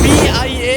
PIA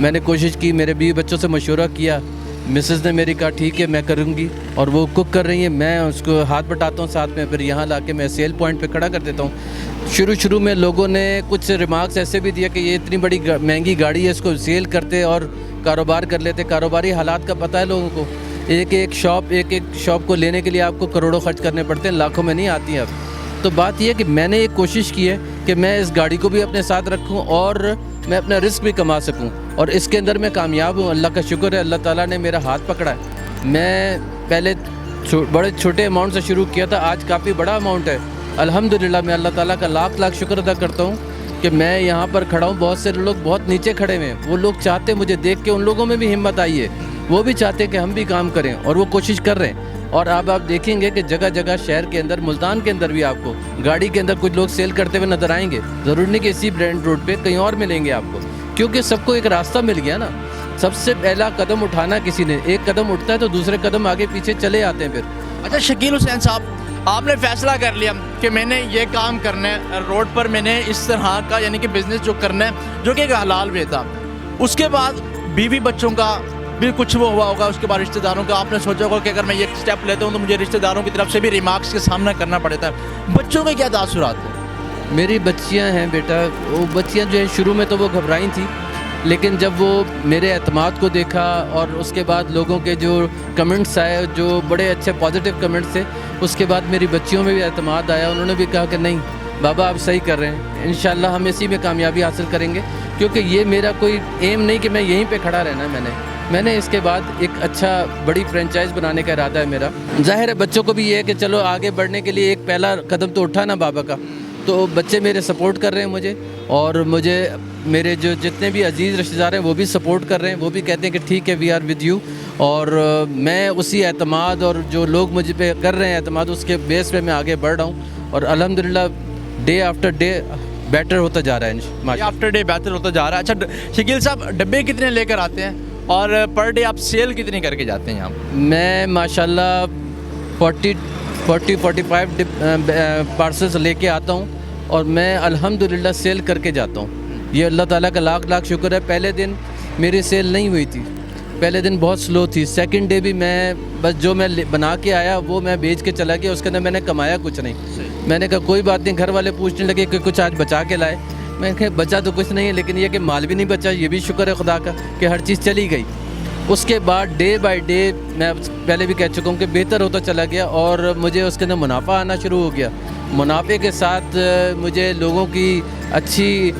میں نے کوشش کی, میرے بیوی بچوں سے مشورہ کیا, مسز نے میری کہا ٹھیک ہے میں کروں گی, اور وہ کک کر رہی ہیں, میں اس کو ہاتھ بٹاتا ہوں ساتھ میں, پھر یہاں لا کے میں سیل پوائنٹ پہ کھڑا کر دیتا ہوں. شروع میں لوگوں نے کچھ ریمارکس ایسے بھی دیا کہ یہ اتنی بڑی مہنگی گاڑی ہے, اس کو سیل کرتے اور کاروبار کر لیتے. کاروباری حالات کا پتہ ہے لوگوں کو, ایک شاپ کو لینے کے لیے آپ کو کروڑوں خرچ کرنے پڑتے ہیں, لاکھوں میں نہیں آتی ہیں اب. تو بات یہ ہے کہ میں نے ایک کوشش کی ہے کہ میں اس گاڑی کو بھی اپنے ساتھ رکھوں اور میں اپنا رزق بھی کما سکوں, اور اس کے اندر میں کامیاب ہوں. اللہ کا شکر ہے, اللہ تعالیٰ نے میرا ہاتھ پکڑا ہے. میں پہلے بڑے چھوٹے اماؤنٹ سے شروع کیا تھا, آج کافی بڑا اماؤنٹ ہے الحمدللہ. میں اللہ تعالیٰ کا لاکھ شکر ادا کرتا ہوں کہ میں یہاں پر کھڑا ہوں. بہت سے لوگ بہت نیچے کھڑے ہوئے ہیں, وہ لوگ چاہتے ہیں مجھے دیکھ کے, ان لوگوں میں بھی ہمت آئی ہے, وہ بھی چاہتے ہیں کہ ہم بھی کام کریں, اور وہ کوشش کر رہے ہیں. اور اب آپ دیکھیں گے کہ جگہ جگہ شہر کے اندر, ملتان کے اندر بھی آپ کو گاڑی کے اندر کچھ لوگ سیل کرتے ہوئے نظر آئیں گے. ضروری نہیں کہ اسی برانڈ روڈ پہ, کہیں اور ملیں گے آپ کو, کیونکہ سب کو ایک راستہ مل گیا نا. سب سے پہلا قدم اٹھانا کسی نے, ایک قدم اٹھتا ہے تو دوسرے قدم آگے پیچھے چلے آتے ہیں پھر. اچھا شکیل حسین صاحب, آپ نے فیصلہ کر لیا کہ میں نے یہ کام کرنا ہے, روڈ پر میں نے اس طرح کا یعنی کہ بزنس جو کرنا ہے جو کہ ایک حلال وے تھا. اس کے بعد بیوی بچوں کا بھی کچھ وہ ہوا ہوگا, اس کے بعد رشتہ داروں کا آپ نے سوچا ہوگا کہ اگر میں یہ سٹیپ لیتا ہوں تو مجھے رشتہ داروں کی طرف سے بھی ریمارکس کا سامنا کرنا پڑتا ہے. بچوں کے کیا تاثرات ہیں؟ میری بچیاں ہیں بیٹا, وہ بچیاں جو ہیں شروع میں تو وہ گھبرائی تھیں, لیکن جب وہ میرے اعتماد کو دیکھا اور اس کے بعد لوگوں کے جو کمنٹس آئے جو بڑے اچھے پازیٹیو کمنٹس تھے, اس کے بعد میری بچیوں میں بھی اعتماد آیا. انہوں نے بھی کہا کہ نہیں بابا آپ صحیح کر رہے ہیں, انشاءاللہ ہم اسی میں کامیابی حاصل کریں گے, کیونکہ یہ میرا کوئی ایم نہیں کہ میں یہیں پہ کھڑا رہنا ہے. میں نے اس کے بعد ایک اچھا بڑی فرینچائز بنانے کا ارادہ ہے میرا. ظاہر ہے بچوں کو بھی یہ ہے کہ چلو آگے بڑھنے کے لیے ایک پہلا قدم تو اٹھا نا بابا کا, تو بچے میرے سپورٹ کر رہے ہیں مجھے, اور مجھے میرے جو جتنے بھی عزیز رشتہ دار ہیں وہ بھی سپورٹ کر رہے ہیں, وہ بھی کہتے ہیں کہ ٹھیک ہے وی آر ود یو. اور میں اسی اعتماد اور جو لوگ مجھ پہ کر رہے ہیں اعتماد, اس کے بیس پہ میں آگے بڑھ رہا ہوں, اور الحمدللہ ڈے آفٹر ڈے بیٹر ہوتا جا رہا ہے. ڈے آفٹر ڈے بہتر ہوتا جا رہا ہے. اچھا شکیل صاحب, ڈبے کتنے لے کر آتے ہیں اور پر ڈے آپ سیل کتنی کر کے جاتے ہیں یہاں؟ میں ماشاءاللہ 40-45 پارسلز لے کے آتا ہوں, اور میں الحمدللہ سیل کر کے جاتا ہوں. یہ اللہ تعالیٰ کا لاکھ شکر ہے. پہلے دن میری سیل نہیں ہوئی تھی, پہلے دن بہت سلو تھی. سیکنڈ ڈے بھی میں بس جو میں بنا کے آیا وہ میں بیچ کے چلا گیا, اس کے اندر میں نے کمایا کچھ نہیں. میں نے کہا کوئی بات نہیں. گھر والے پوچھنے لگے کہ کچھ آج بچا کے لائے, میں نے کہا بچا تو کچھ نہیں ہے, لیکن یہ کہ مال بھی نہیں بچا, یہ بھی شکر ہے خدا کا کہ ہر چیز چلی گئی. اس کے بعد ڈے بائی ڈے میں پہلے بھی کہہ چکا ہوں کہ بہتر ہوتا چلا گیا, اور مجھے اس کے اندر منافع آنا شروع ہو گیا. منافع کے ساتھ مجھے لوگوں کی اچھی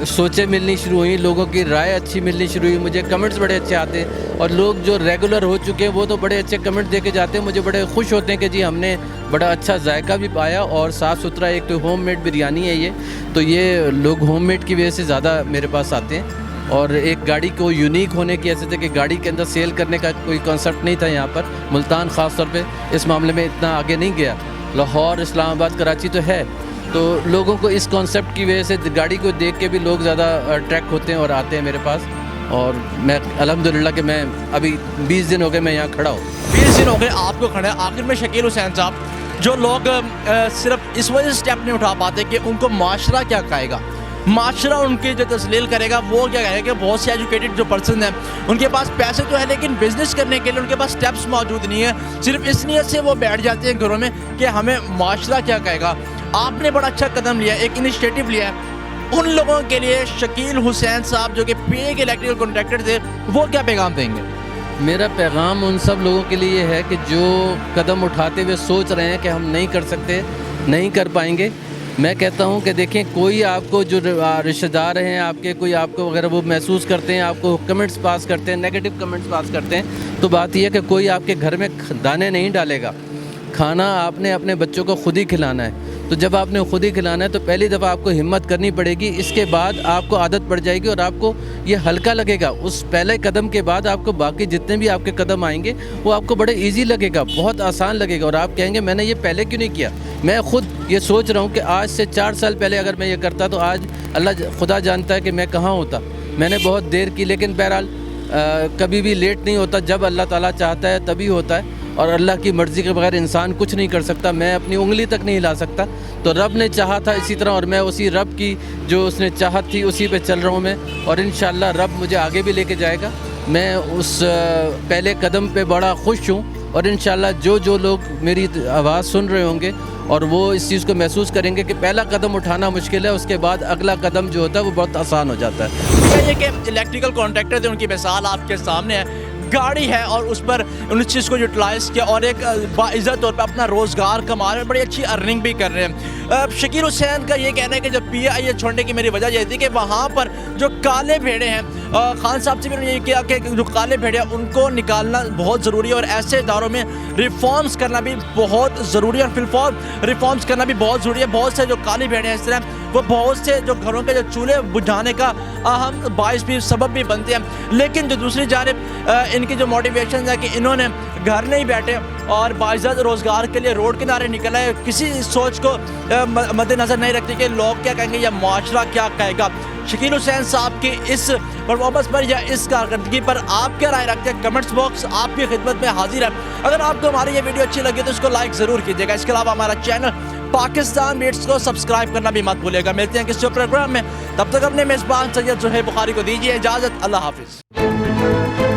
سوچیں ملنی شروع ہوئیں, لوگوں کی رائے اچھی ملنی شروع ہوئی, مجھے کمنٹس بڑے اچھے آتے ہیں, اور لوگ جو ریگولر ہو چکے ہیں وہ تو بڑے اچھے کمنٹ دے کے جاتے ہیں. مجھے بڑے خوش ہوتے ہیں کہ جی ہم نے بڑا اچھا ذائقہ بھی پایا, اور صاف ستھرا ایک تو ہوم میڈ بریانی ہے یہ, تو یہ لوگ ہوم میڈ کی وجہ سے زیادہ میرے پاس آتے ہیں. اور ایک گاڑی کو یونیک ہونے کی ایسے تھے کہ گاڑی کے اندر سیل کرنے کا کوئی کانسیپٹ نہیں تھا یہاں پر. ملتان خاص طور پہ اس معاملے میں اتنا آگے نہیں گیا, لاہور اسلام آباد کراچی تو ہے, تو لوگوں کو اس کانسیپٹ کی وجہ سے گاڑی کو دیکھ کے بھی لوگ زیادہ اٹریکٹ ہوتے ہیں اور آتے ہیں میرے پاس. اور میں الحمدللہ کہ میں ابھی 20 دن ہو گئے میں یہاں کھڑا ہوں. 20 دن ہو گئے آپ کو کھڑے. آخر میں شکیل حسین صاحب, جو لوگ صرف اس وجہ سے اسٹیپ نہیں اٹھا پاتے کہ ان کو معاشرہ کیا کہے گا, معاشرہ ان کی جو تسلیل کرے گا وہ کیا کہے گا, کہ بہت سے ایجوکیٹڈ جو پرسن ہیں ان کے پاس پیسے تو ہے لیکن بزنس کرنے کے لیے ان کے پاس سٹیپس موجود نہیں ہیں, صرف اس نیت سے وہ بیٹھ جاتے ہیں گھروں میں کہ ہمیں معاشرہ کیا کہے گا. آپ نے بڑا اچھا قدم لیا, ایک انیشیٹو لیا ہے. ان لوگوں کے لیے شکیل حسین صاحب جو کہ پی اے کے الیکٹریکل کنٹریکٹر تھے, وہ کیا پیغام دیں گے؟ میرا پیغام ان سب لوگوں کے لیے یہ ہے کہ جو قدم اٹھاتے ہوئے سوچ رہے ہیں کہ ہم نہیں کر سکتے, نہیں کر پائیں گے, میں کہتا ہوں کہ دیکھیں کوئی آپ کو جو رشتہ دار ہیں آپ کے, کوئی آپ کو اگر وہ محسوس کرتے ہیں, آپ کو کمنٹس پاس کرتے ہیں, نیگیٹو کمنٹس پاس کرتے ہیں, تو بات یہ ہے کہ کوئی آپ کے گھر میں دانے نہیں ڈالے گا. کھانا آپ نے اپنے بچوں کو خود ہی کھلانا ہے, تو جب آپ نے خود ہی کھلانا ہے تو پہلی دفعہ آپ کو ہمت کرنی پڑے گی. اس کے بعد آپ کو عادت پڑ جائے گی اور آپ کو یہ ہلکا لگے گا. اس پہلے قدم کے بعد آپ کو باقی جتنے بھی آپ کے قدم آئیں گے وہ آپ کو بڑے ایزی لگے گا, بہت آسان لگے گا, اور آپ کہیں گے میں نے یہ پہلے کیوں نہیں کیا. میں خود یہ سوچ رہا ہوں کہ آج سے 4 سال پہلے اگر میں یہ کرتا تو آج اللہ خدا جانتا ہے کہ میں کہاں ہوتا. میں نے بہت دیر کی, لیکن بہرحال کبھی بھی لیٹ نہیں ہوتا, جب اللہ تعالیٰ چاہتا ہے تبھی ہوتا ہے. اور اللہ کی مرضی کے بغیر انسان کچھ نہیں کر سکتا. میں اپنی انگلی تک نہیں ہلا سکتا. تو رب نے چاہا تھا اسی طرح, اور میں اسی رب کی جو اس نے چاہت تھی اسی پہ چل رہا ہوں میں, اور انشاءاللہ رب مجھے آگے بھی لے کے جائے گا. میں اس پہلے قدم پہ بڑا خوش ہوں, اور انشاءاللہ جو لوگ میری آواز سن رہے ہوں گے اور وہ اس چیز کو محسوس کریں گے کہ پہلا قدم اٹھانا مشکل ہے, اس کے بعد اگلا قدم جو ہوتا ہے وہ بہت آسان ہو جاتا ہے. یہ کہ الیکٹریکل کانٹریکٹر تھے, ان کی مثال آپ کے سامنے ہے. گاڑی ہے اور اس پر ان چیز کو یوٹیلائز کیا اور ایک باعزت طور پہ اپنا روزگار کما رہے ہیں, بڑی اچھی ارننگ بھی کر رہے ہیں. شکیل حسین کا یہ کہنا ہے کہ جب PIA چھوڑنے کی میری وجہ یہ تھی کہ وہاں پر جو کالے بھیڑے ہیں, خان صاحب سے بھی انہوں نے یہ کیا کہ جو کالے بھیڑے ہیں ان کو نکالنا بہت ضروری ہے, اور ایسے اداروں میں ریفارمز کرنا بھی بہت ضروری ہے, اور فلفار ریفارمز کرنا بھی بہت ضروری ہے. بہت سے جو کالے بھیڑے ہیں اس طرح وہ بہت سے جو گھروں کے جو چولہے بجھانے کا اہم باعث بھی سبب بھی بنتے ہیں. لیکن جو دوسری جانب ان کی جو موٹیویشن ہے کہ انہوں نے گھر نہیں بیٹھے اور باعزت روزگار کے لیے روڈ کنارے نکلا ہے, کسی سوچ کو مد نظر نہیں رکھتے کہ لوگ کیا کہیں گے یا معاشرہ کیا کہے گا. شکیل حسین صاحب کی اس پرفارمنس پر یا اس کارکردگی پر آپ کیا رائے رکھتے ہیں؟ کمنٹس باکس آپ کی خدمت میں حاضر ہے. اگر آپ کو ہماری یہ ویڈیو اچھی لگی تو اس کو لائک ضرور کیجیے گا. اس کے علاوہ ہمارا چینل پاکستان بیٹس کو سبسکرائب کرنا بھی مت بھولے گا. ملتے ہیں کسی پروگرام میں, تب تک اپنے میزبان سید زہیر بخاری کو دیجیے اجازت. اللہ حافظ.